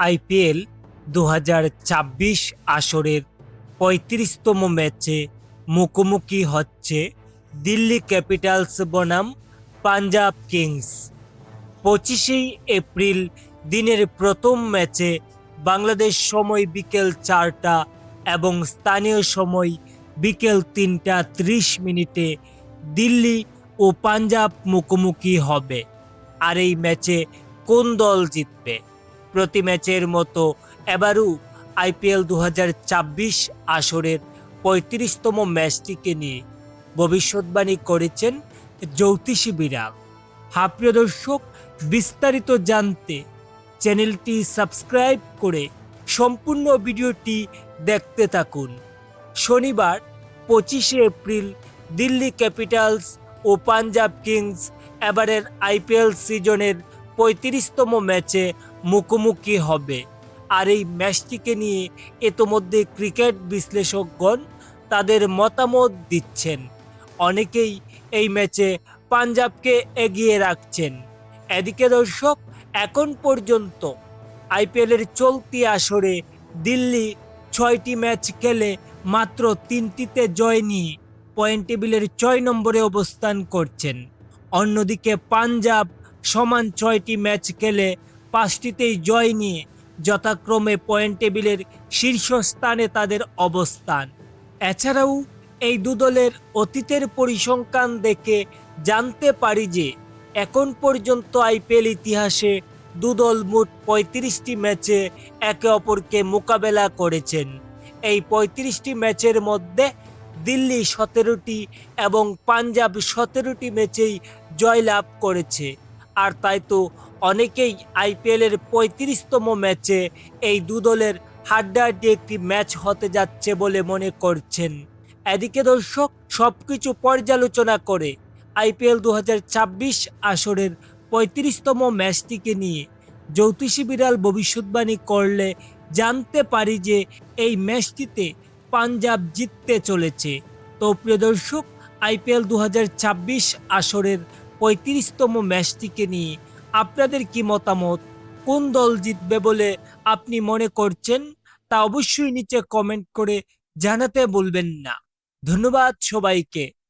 IPL ২০২৬ আসরের ৩৫তম ম্যাচে মুখোমুখি হচ্ছে দিল্লি ক্যাপিটালস বনাম পাঞ্জাব কিংস। ২৫শে এপ্রিল দিনের প্রথম ম্যাচে বাংলাদেশ সময় বিকেল ৪টা এবং স্থানীয় সময় বিকেল ৩টা ৩০ দিল্লি ও পাঞ্জাব মুখোমুখি হবে। আর এই ম্যাচে কোন দল জিতবে? প্রতি ম্যাচের মতো এবারও আইপিএল ২০২৬ আসরের ৩৫তম ম্যাচটিকে নিয়ে ভবিষ্যৎবাণী করেছেন জ্যোতিষী বিড়াল। প্রিয় দর্শক, বিস্তারিত জানতে চ্যানেলটি সাবস্ক্রাইব করে সম্পূর্ণ ভিডিওটি দেখতে থাকুন। শনিবার ২৫শে এপ্রিল দিল্লি ক্যাপিটালস ও পাঞ্জাব কিংস এবারের আইপিএল সিজনের ৩৫তম ম্যাচে মুখোমুখি হবে। আর এই ম্যাচটিকে নিয়ে ইতোমধ্যে ক্রিকেট বিশ্লেষকগণ তাদের মতামত দিচ্ছেন। অনেকেই এই ম্যাচে পাঞ্জাবকে এগিয়ে রাখছেন। এদিকে দর্শক, এখন পর্যন্ত আইপিএলের চলতি আসরে দিল্লি ৬টি ম্যাচ খেলে মাত্র ৩টিতে জয় নিয়ে পয়েন্ট টেবিলের ৬ নম্বরে অবস্থান করছেন। অন্যদিকে পাঞ্জাব সমান ৬টি ম্যাচ খেলে ৫টিতেই জয় নিয়ে যথাক্রমে পয়েন্ট টেবিলের শীর্ষস্থানে তাদের অবস্থান। এছাড়াও এই দু দলের অতীতের পরিসংখ্যান দেখে জানতে পারি যে এখন পর্যন্ত আইপিএল ইতিহাসে দুদল মোট ৩৫টি ম্যাচে একে অপরকে মোকাবেলা করেছেন। এই ৩৫টি ম্যাচের মধ্যে দিল্লি ১৭টি এবং পাঞ্জাব ১৭টি ম্যাচেই জয়লাভ করেছে। আর তাই তো অনেকেই আইপিএলের ৩৫তম ম্যাচে এই দু দলের হাড্ডাহাড্ডি একটি ম্যাচ হতে যাচ্ছে বলে মনে করছেন। এদিকে দর্শক, সবকিছু পর্যালোচনা করে আইপিএল ২০২৬ আসরের ৩৫তম ম্যাচটিকে নিয়ে জ্যোতিষী বিড়াল ভবিষ্যৎবাণী করলে জানতে পারি যে এই ম্যাচটিতে পাঞ্জাব জিততে চলেছে। তো প্রিয় দর্শক, আইপিএল ২০২৬ আসরের ৩৫তম ম্যাচটিকে নিয়ে আপনাদের কি মতামত? কোন দল জিতবে বলে আপনি মনে করছেন তা অবশ্যই নিচে কমেন্ট করে জানাতে ভুলবেন না। ধন্যবাদ সবাইকে।